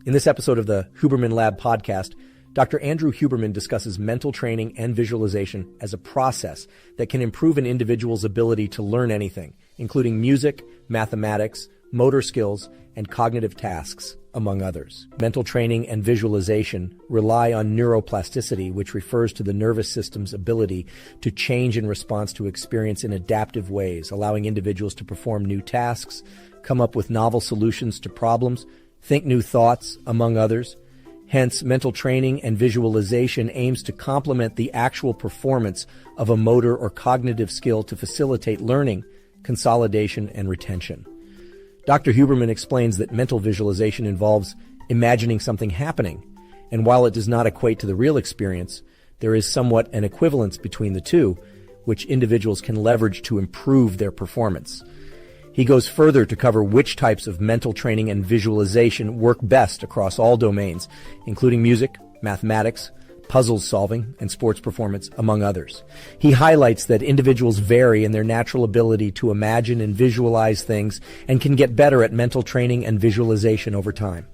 In this episode of the Huberman Lab Podcast, Dr. Andrew Huberman discusses mental training and visualization as a process that can improve an individual's ability to learn anything, including music, mathematics, motor skills, and cognitive tasks, among others. Mental training and visualization rely on neuroplasticity, which refers to the nervous system's ability to change in response to experience in adaptive ways, allowing individuals to perform new tasks, come up with novel solutions to problems, think new thoughts, among others. Hence, mental training and visualization aims to complement the actual performance of a motor or cognitive skill to facilitate learning, consolidation, and retention. Dr. Huberman explains that mental visualization involves imagining something happening, and while it does not equate to the real experience, there is somewhat an equivalence between the two, which individuals can leverage to improve their performance. He goes further to cover which types of mental training and visualization work best across all domains, including music, mathematics, puzzle solving, and sports performance, among others. He highlights that individuals vary in their natural ability to imagine and visualize things and can get better at mental training and visualization over time.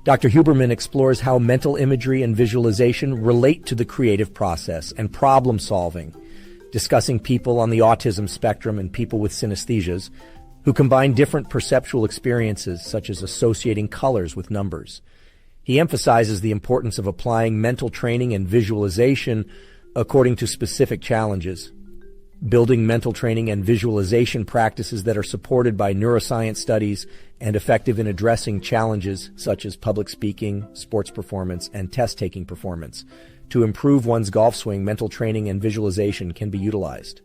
Dr. Huberman explores how mental imagery and visualization relate to the creative process and problem solving, discussing people on the autism spectrum and people with synesthesias, who combine different perceptual experiences, such as associating colors with numbers. He emphasizes the importance of applying mental training and visualization according to specific challenges, building mental training and visualization practices that are supported by neuroscience studies and effective in addressing challenges such as public speaking, sports performance, and test-taking performance. To improve one's golf swing, mental training and visualization can be utilized.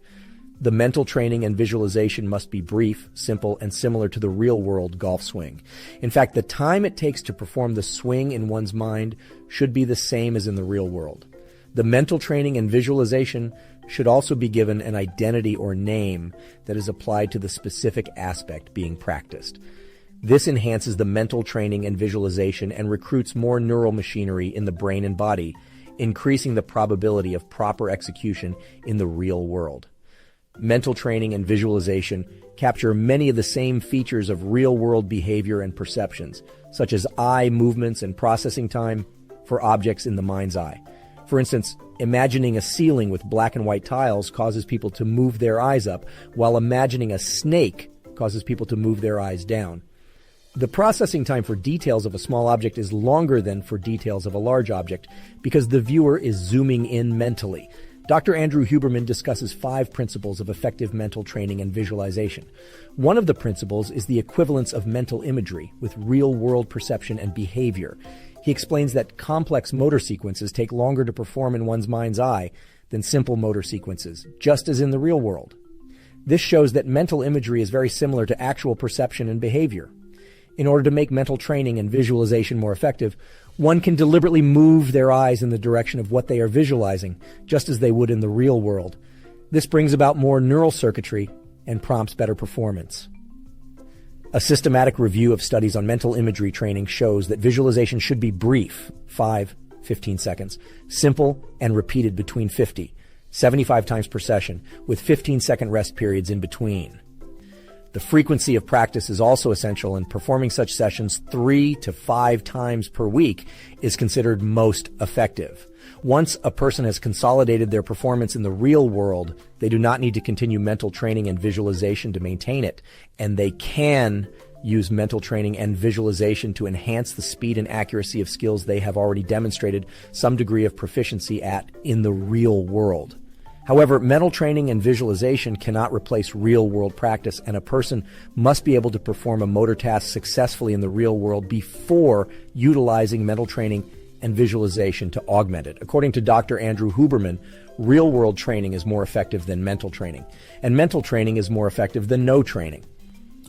The mental training and visualization must be brief, simple, and similar to the real-world golf swing. In fact, the time it takes to perform the swing in one's mind should be the same as in the real world. The mental training and visualization should also be given an identity or name that is applied to the specific aspect being practiced. This enhances the mental training and visualization and recruits more neural machinery in the brain and body, increasing the probability of proper execution in the real world. Mental training and visualization capture many of the same features of real-world behavior and perceptions, such as eye movements and processing time for objects in the mind's eye. For instance, imagining a ceiling with black and white tiles causes people to move their eyes up, while imagining a snake causes people to move their eyes down. The processing time for details of a small object is longer than for details of a large object because the viewer is zooming in mentally. Dr. Andrew Huberman discusses 5 principles of effective mental training and visualization. One of the principles is the equivalence of mental imagery with real-world perception and behavior. He explains that complex motor sequences take longer to perform in one's mind's eye than simple motor sequences, just as in the real world. This shows that mental imagery is very similar to actual perception and behavior. In order to make mental training and visualization more effective, one can deliberately move their eyes in the direction of what they are visualizing, just as they would in the real world. This brings about more neural circuitry and prompts better performance. A systematic review of studies on mental imagery training shows that visualization should be brief, 5-15 seconds, simple, and repeated between 75 times per session, with 15-second rest periods in between. The frequency of practice is also essential, and performing such sessions 3 to 5 times per week is considered most effective. Once a person has consolidated their performance in the real world, they do not need to continue mental training and visualization to maintain it, and they can use mental training and visualization to enhance the speed and accuracy of skills they have already demonstrated some degree of proficiency at in the real world. However, mental training and visualization cannot replace real-world practice, and a person must be able to perform a motor task successfully in the real world before utilizing mental training and visualization to augment it. According to Dr. Andrew Huberman, real-world training is more effective than mental training, and mental training is more effective than no training.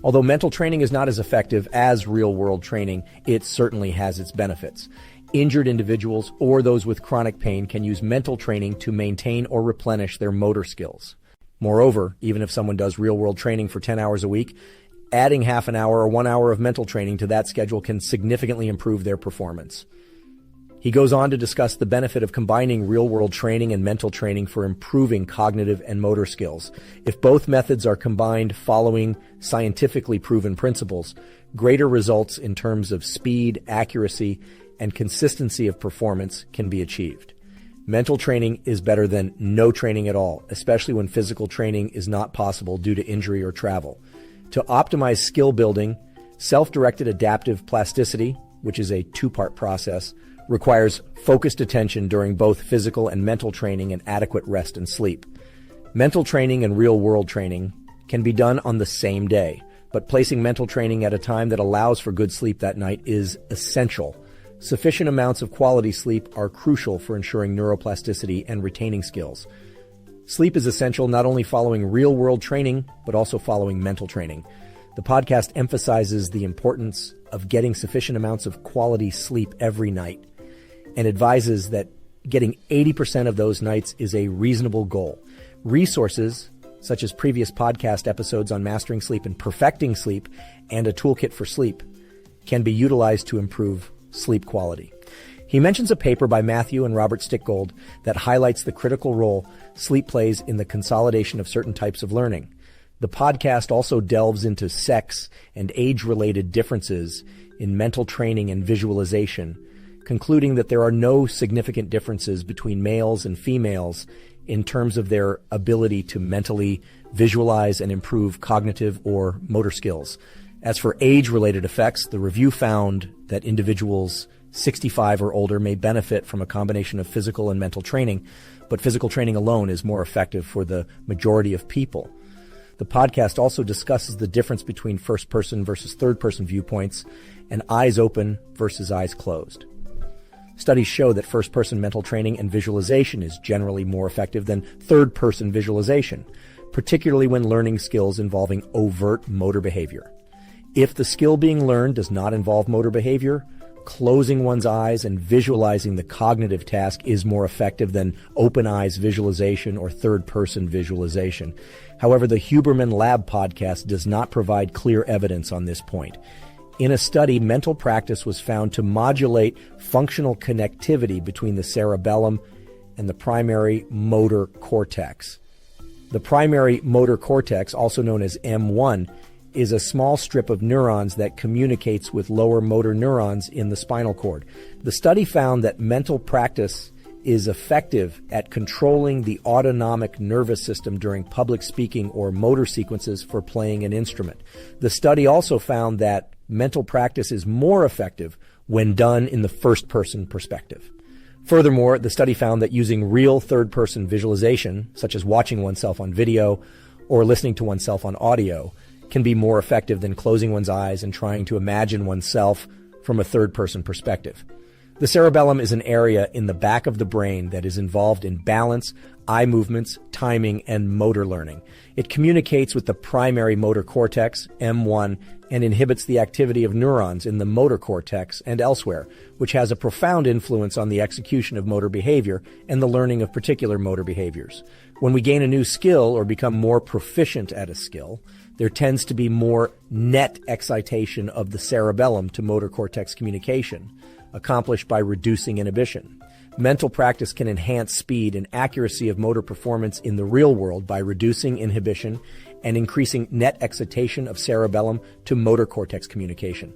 Although mental training is not as effective as real-world training, it certainly has its benefits. Injured individuals or those with chronic pain can use mental training to maintain or replenish their motor skills. Moreover, even if someone does real-world training for 10 hours a week, adding half an hour or 1 hour of mental training to that schedule can significantly improve their performance. He goes on to discuss the benefit of combining real-world training and mental training for improving cognitive and motor skills. If both methods are combined following scientifically proven principles, greater results in terms of speed, accuracy, and consistency of performance can be achieved. Mental training is better than no training at all, especially when physical training is not possible due to injury or travel. To optimize skill building, self-directed adaptive plasticity, which is a two-part process, requires focused attention during both physical and mental training and adequate rest and sleep. Mental training and real-world training can be done on the same day, but placing mental training at a time that allows for good sleep that night is essential. Sufficient amounts of quality sleep are crucial for ensuring neuroplasticity and retaining skills. Sleep is essential not only following real-world training, but also following mental training. The podcast emphasizes the importance of getting sufficient amounts of quality sleep every night and advises that getting 80% of those nights is a reasonable goal. Resources, such as previous podcast episodes on mastering sleep and perfecting sleep and a toolkit for sleep, can be utilized to improve sleep quality. He mentions a paper by Matthew and Robert Stickgold that highlights the critical role sleep plays in the consolidation of certain types of learning. The podcast also delves into sex and age-related differences in mental training and visualization, concluding that there are no significant differences between males and females in terms of their ability to mentally visualize and improve cognitive or motor skills. As for age-related effects, the review found that individuals 65 or older may benefit from a combination of physical and mental training, but physical training alone is more effective for the majority of people. The podcast also discusses the difference between first-person versus third-person viewpoints and eyes open versus eyes closed. Studies show that first-person mental training and visualization is generally more effective than third-person visualization, particularly when learning skills involving overt motor behavior. If the skill being learned does not involve motor behavior, closing one's eyes and visualizing the cognitive task is more effective than open eyes visualization or third-person visualization. However, the Huberman Lab Podcast does not provide clear evidence on this point. In a study, mental practice was found to modulate functional connectivity between the cerebellum and the primary motor cortex. The primary motor cortex, also known as M1, is a small strip of neurons that communicates with lower motor neurons in the spinal cord. The study found that mental practice is effective at controlling the autonomic nervous system during public speaking or motor sequences for playing an instrument. The study also found that mental practice is more effective when done in the first-person perspective. Furthermore, the study found that using real third-person visualization, such as watching oneself on video or listening to oneself on audio, can be more effective than closing one's eyes and trying to imagine oneself from a third-person perspective. The cerebellum is an area in the back of the brain that is involved in balance, eye movements, timing, and motor learning. It communicates with the primary motor cortex, M1, and inhibits the activity of neurons in the motor cortex and elsewhere, which has a profound influence on the execution of motor behavior and the learning of particular motor behaviors. When we gain a new skill or become more proficient at a skill, there tends to be more net excitation of the cerebellum to motor cortex communication, accomplished by reducing inhibition. Mental practice can enhance speed and accuracy of motor performance in the real world by reducing inhibition and increasing net excitation of cerebellum to motor cortex communication.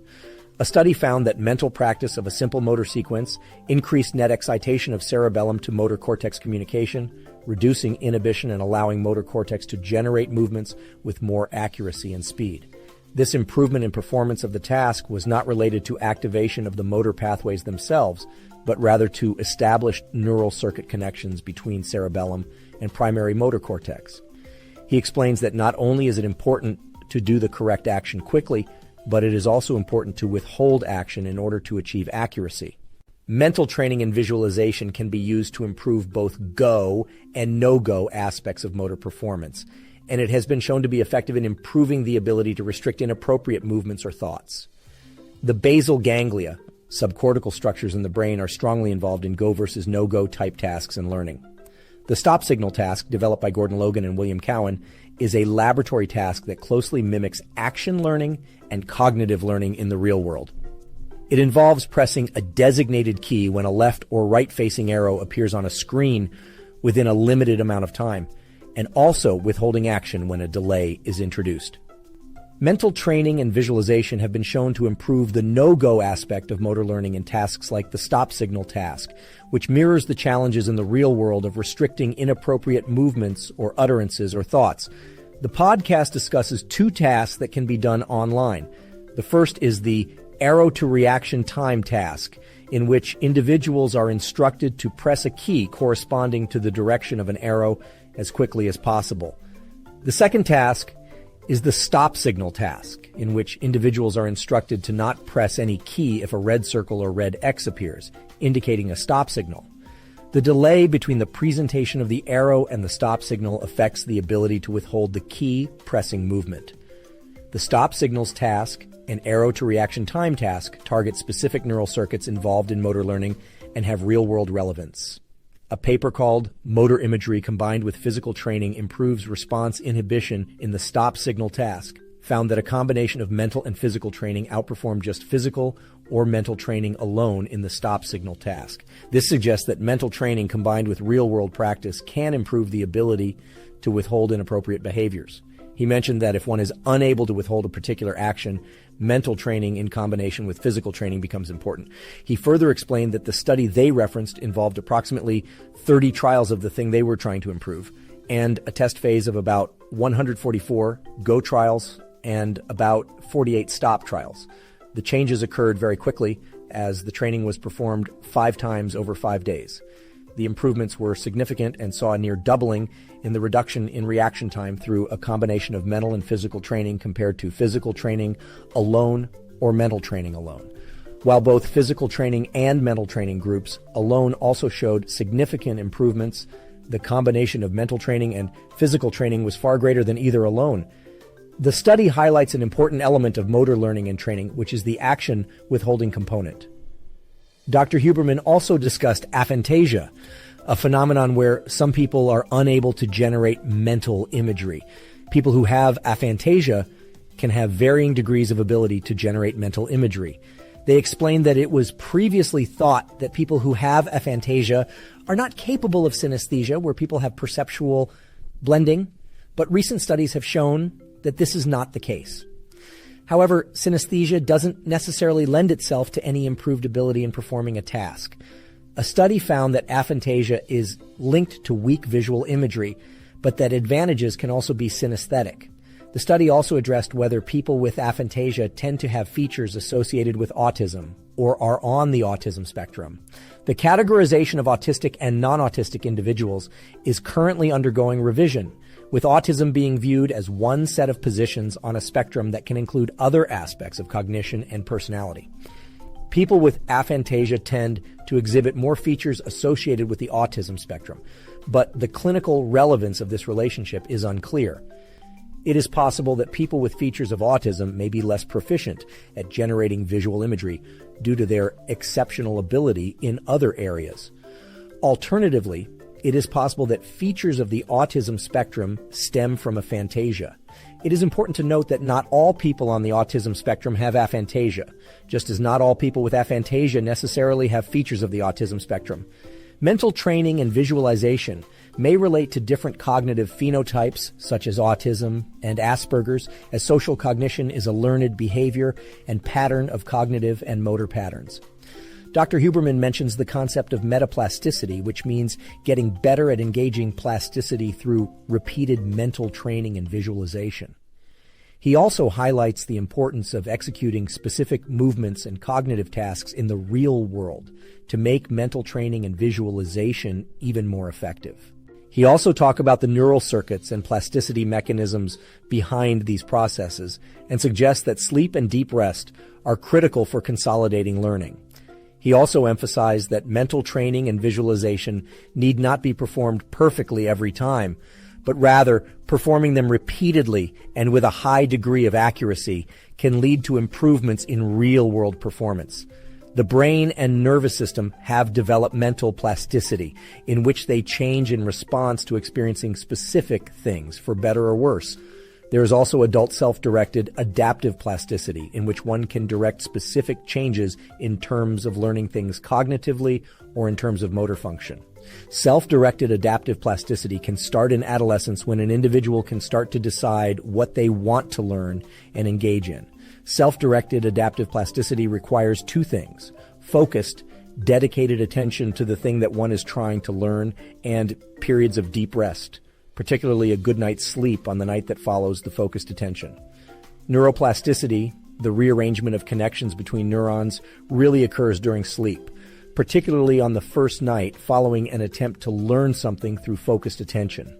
A study found that mental practice of a simple motor sequence increased net excitation of cerebellum to motor cortex communication, reducing inhibition and allowing motor cortex to generate movements with more accuracy and speed. This improvement in performance of the task was not related to activation of the motor pathways themselves, but rather to established neural circuit connections between cerebellum and primary motor cortex. He explains that not only is it important to do the correct action quickly, but it is also important to withhold action in order to achieve accuracy. Mental training and visualization can be used to improve both go and no-go aspects of motor performance, and it has been shown to be effective in improving the ability to restrict inappropriate movements or thoughts. The basal ganglia, subcortical structures in the brain, are strongly involved in go versus no-go type tasks and learning. The stop signal task, developed by Gordon Logan and William Cowan, is a laboratory task that closely mimics action learning and cognitive learning in the real world. It involves pressing a designated key when a left or right-facing arrow appears on a screen within a limited amount of time, and also withholding action when a delay is introduced. Mental training and visualization have been shown to improve the no-go aspect of motor learning in tasks like the stop signal task, which mirrors the challenges in the real world of restricting inappropriate movements or utterances or thoughts. The podcast discusses 2 tasks that can be done online. The first is the arrow to reaction time task, in which individuals are instructed to press a key corresponding to the direction of an arrow as quickly as possible. The second task is the stop signal task, in which individuals are instructed to not press any key if a red circle or red X appears, indicating a stop signal. The delay between the presentation of the arrow and the stop signal affects the ability to withhold the key pressing movement. The stop signals task and arrow to reaction time task target specific neural circuits involved in motor learning and have real-world relevance. A paper called Motor Imagery Combined with Physical Training Improves Response Inhibition in the Stop Signal Task found that a combination of mental and physical training outperformed just physical or mental training alone in the stop signal task. This suggests that mental training combined with real-world practice can improve the ability to withhold inappropriate behaviors. He mentioned that if one is unable to withhold a particular action, mental training in combination with physical training becomes important. He further explained that the study they referenced involved approximately 30 trials of the thing they were trying to improve, and a test phase of about 144 go trials and about 48 stop trials. The changes occurred very quickly as the training was performed 5 times over 5 days. The improvements were significant and saw a near doubling in the reduction in reaction time through a combination of mental and physical training compared to physical training alone or mental training alone. While both physical training and mental training groups alone also showed significant improvements, the combination of mental training and physical training was far greater than either alone. The study highlights an important element of motor learning and training, which is the action withholding component. Dr. Huberman also discussed aphantasia, a phenomenon where some people are unable to generate mental imagery. People who have aphantasia can have varying degrees of ability to generate mental imagery. They explained that it was previously thought that people who have aphantasia are not capable of synesthesia, where people have perceptual blending, but recent studies have shown that this is not the case. However, synesthesia doesn't necessarily lend itself to any improved ability in performing a task. A study found that aphantasia is linked to weak visual imagery, but that advantages can also be synesthetic. The study also addressed whether people with aphantasia tend to have features associated with autism or are on the autism spectrum. The categorization of autistic and non-autistic individuals is currently undergoing revision, with autism being viewed as one set of positions on a spectrum that can include other aspects of cognition and personality. People with aphantasia tend to exhibit more features associated with the autism spectrum, but the clinical relevance of this relationship is unclear. It is possible that people with features of autism may be less proficient at generating visual imagery due to their exceptional ability in other areas. Alternatively, it is possible that features of the autism spectrum stem from aphantasia. It is important to note that not all people on the autism spectrum have aphantasia, just as not all people with aphantasia necessarily have features of the autism spectrum. Mental training and visualization may relate to different cognitive phenotypes, such as autism and Asperger's, as social cognition is a learned behavior and pattern of cognitive and motor patterns. Dr. Huberman mentions the concept of metaplasticity, which means getting better at engaging plasticity through repeated mental training and visualization. He also highlights the importance of executing specific movements and cognitive tasks in the real world to make mental training and visualization even more effective. He also talked about the neural circuits and plasticity mechanisms behind these processes and suggests that sleep and deep rest are critical for consolidating learning. He also emphasized that mental training and visualization need not be performed perfectly every time, but rather performing them repeatedly and with a high degree of accuracy can lead to improvements in real-world performance. The brain and nervous system have developmental plasticity, in which they change in response to experiencing specific things, for better or worse. There is also adult self-directed adaptive plasticity, in which one can direct specific changes in terms of learning things cognitively or in terms of motor function. Self-directed adaptive plasticity can start in adolescence when an individual can start to decide what they want to learn and engage in. Self-directed adaptive plasticity requires two things: focused, dedicated attention to the thing that one is trying to learn, and periods of deep rest, particularly a good night's sleep on the night that follows the focused attention. Neuroplasticity, the rearrangement of connections between neurons, really occurs during sleep, particularly on the first night following an attempt to learn something through focused attention.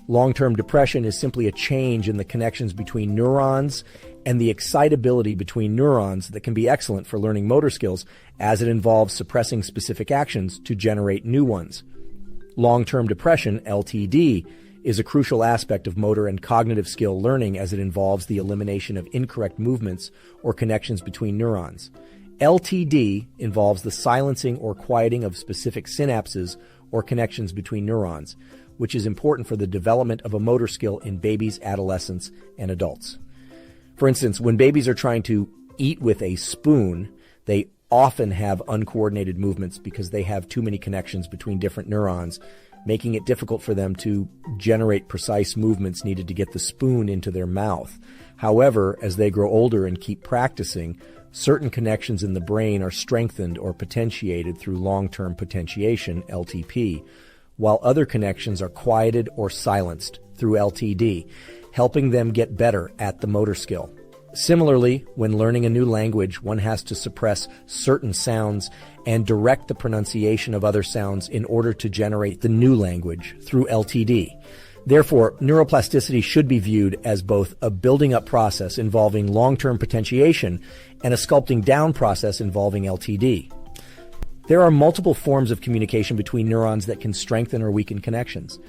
Long-term depression is simply a change in the connections between neurons and the excitability between neurons that can be excellent for learning motor skills, as it involves suppressing specific actions to generate new ones. Long-term depression, LTD, is a crucial aspect of motor and cognitive skill learning, as it involves the elimination of incorrect movements or connections between neurons. LTD involves the silencing or quieting of specific synapses or connections between neurons, which is important for the development of a motor skill in babies, adolescents, and adults. For instance, when babies are trying to eat with a spoon, they often have uncoordinated movements because they have too many connections between different neurons, making it difficult for them to generate precise movements needed to get the spoon into their mouth. However, as they grow older and keep practicing, certain connections in the brain are strengthened or potentiated through long-term potentiation, LTP, while other connections are quieted or silenced through LTD, helping them get better at the motor skill. Similarly, when learning a new language, one has to suppress certain sounds and direct the pronunciation of other sounds in order to generate the new language through LTD. Therefore, neuroplasticity should be viewed as both a building up process involving long-term potentiation and a sculpting down process involving LTD. There are multiple forms of communication between neurons that can strengthen or weaken connections.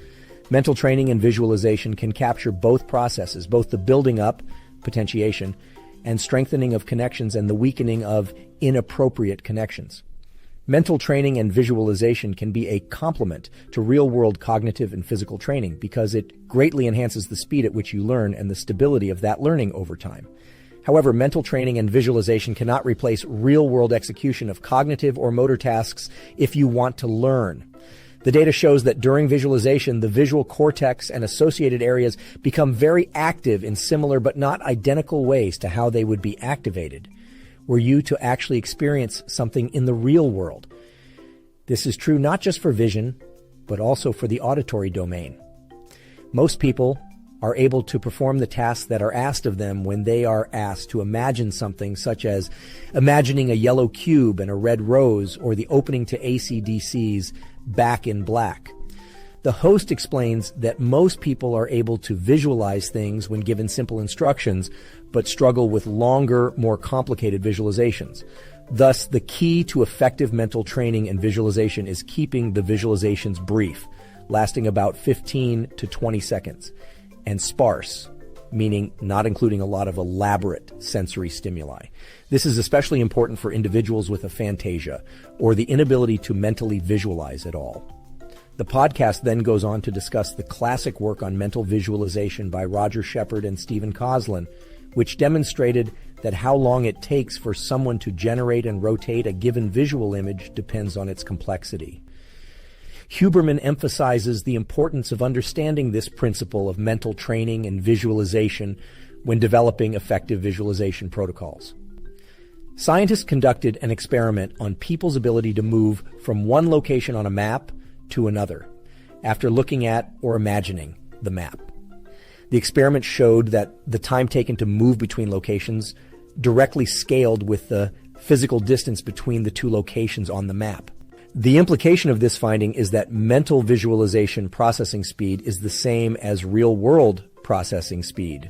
Mental training and visualization can capture both processes, both the building up, potentiation, and strengthening of connections and the weakening of inappropriate connections. Mental training and visualization can be a complement to real-world cognitive and physical training because it greatly enhances the speed at which you learn and the stability of that learning over time. However, mental training and visualization cannot replace real-world execution of cognitive or motor tasks if you want to learn. The data shows that during visualization, the visual cortex and associated areas become very active in similar but not identical ways to how they would be activated were you to actually experience something in the real world. This is true not just for vision, but also for the auditory domain. Most people are able to perform the tasks that are asked of them when they are asked to imagine something, such as imagining a yellow cube and a red rose, or the opening to AC/DC's Back in Black. The host explains that most people are able to visualize things when given simple instructions, but struggle with longer, more complicated visualizations. Thus, the key to effective mental training and visualization is keeping the visualizations brief, lasting about 15 to 20 seconds, and sparse, meaning not including a lot of elaborate sensory stimuli. This is especially important for individuals with aphantasia, or the inability to mentally visualize at all. The podcast then goes on to discuss the classic work on mental visualization by Roger Shepard and Stephen Coslin, which demonstrated that how long it takes for someone to generate and rotate a given visual image depends on its complexity. Huberman emphasizes the importance of understanding this principle of mental training and visualization when developing effective visualization protocols. Scientists conducted an experiment on people's ability to move from one location on a map to another after looking at or imagining the map. The experiment showed that the time taken to move between locations directly scaled with the physical distance between the two locations on the map. The implication of this finding is that mental visualization processing speed is the same as real-world processing speed.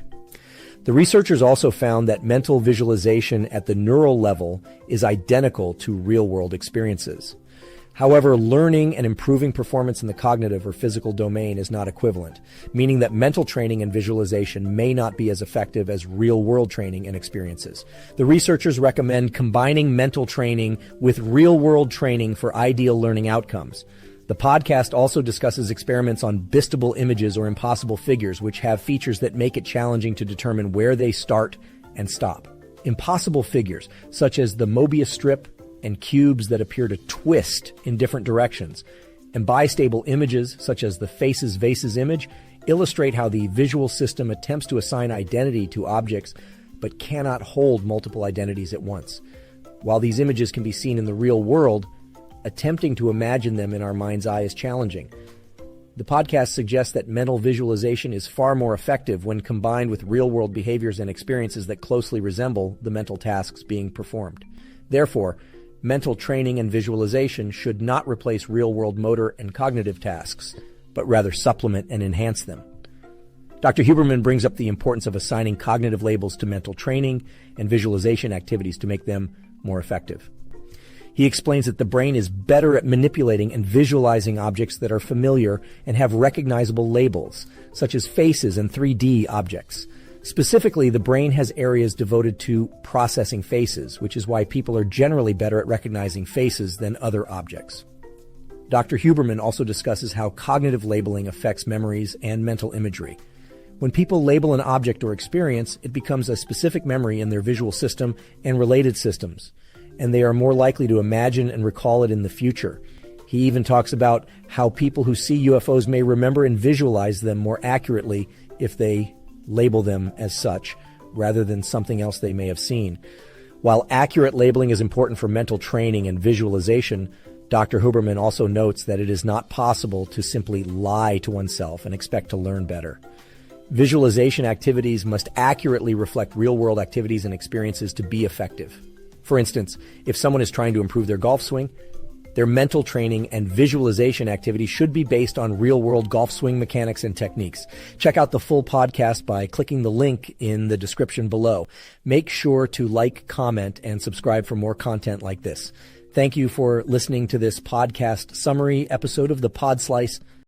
The researchers also found that mental visualization at the neural level is identical to real-world experiences. However, learning and improving performance in the cognitive or physical domain is not equivalent, meaning that mental training and visualization may not be as effective as real-world training and experiences. The researchers recommend combining mental training with real-world training for ideal learning outcomes. The podcast also discusses experiments on bistable images or impossible figures, which have features that make it challenging to determine where they start and stop. Impossible figures, such as the Mobius strip and cubes that appear to twist in different directions, and bistable images, such as the faces vases image, illustrate how the visual system attempts to assign identity to objects but cannot hold multiple identities at once. While these images can be seen in the real world, attempting to imagine them in our mind's eye is challenging. The podcast suggests that mental visualization is far more effective when combined with real-world behaviors and experiences that closely resemble the mental tasks being performed. Therefore, mental training and visualization should not replace real-world motor and cognitive tasks, but rather supplement and enhance them. Dr. Huberman brings up the importance of assigning cognitive labels to mental training and visualization activities to make them more effective. He explains that the brain is better at manipulating and visualizing objects that are familiar and have recognizable labels, such as faces and 3D objects. Specifically, the brain has areas devoted to processing faces, which is why people are generally better at recognizing faces than other objects. Dr. Huberman also discusses how cognitive labeling affects memories and mental imagery. When people label an object or experience, it becomes a specific memory in their visual system and related systems, and they are more likely to imagine and recall it in the future. He even talks about how people who see UFOs may remember and visualize them more accurately if they label them as such, rather than something else they may have seen. While accurate labeling is important for mental training and visualization, Dr. Huberman also notes that it is not possible to simply lie to oneself and expect to learn better. Visualization activities must accurately reflect real-world activities and experiences to be effective. For instance, if someone is trying to improve their golf swing, their mental training and visualization activities should be based on real-world golf swing mechanics and techniques. Check out the full podcast by clicking the link in the description below. Make sure to like, comment, and subscribe for more content like this. Thank you for listening to this podcast summary episode of the Pod Slice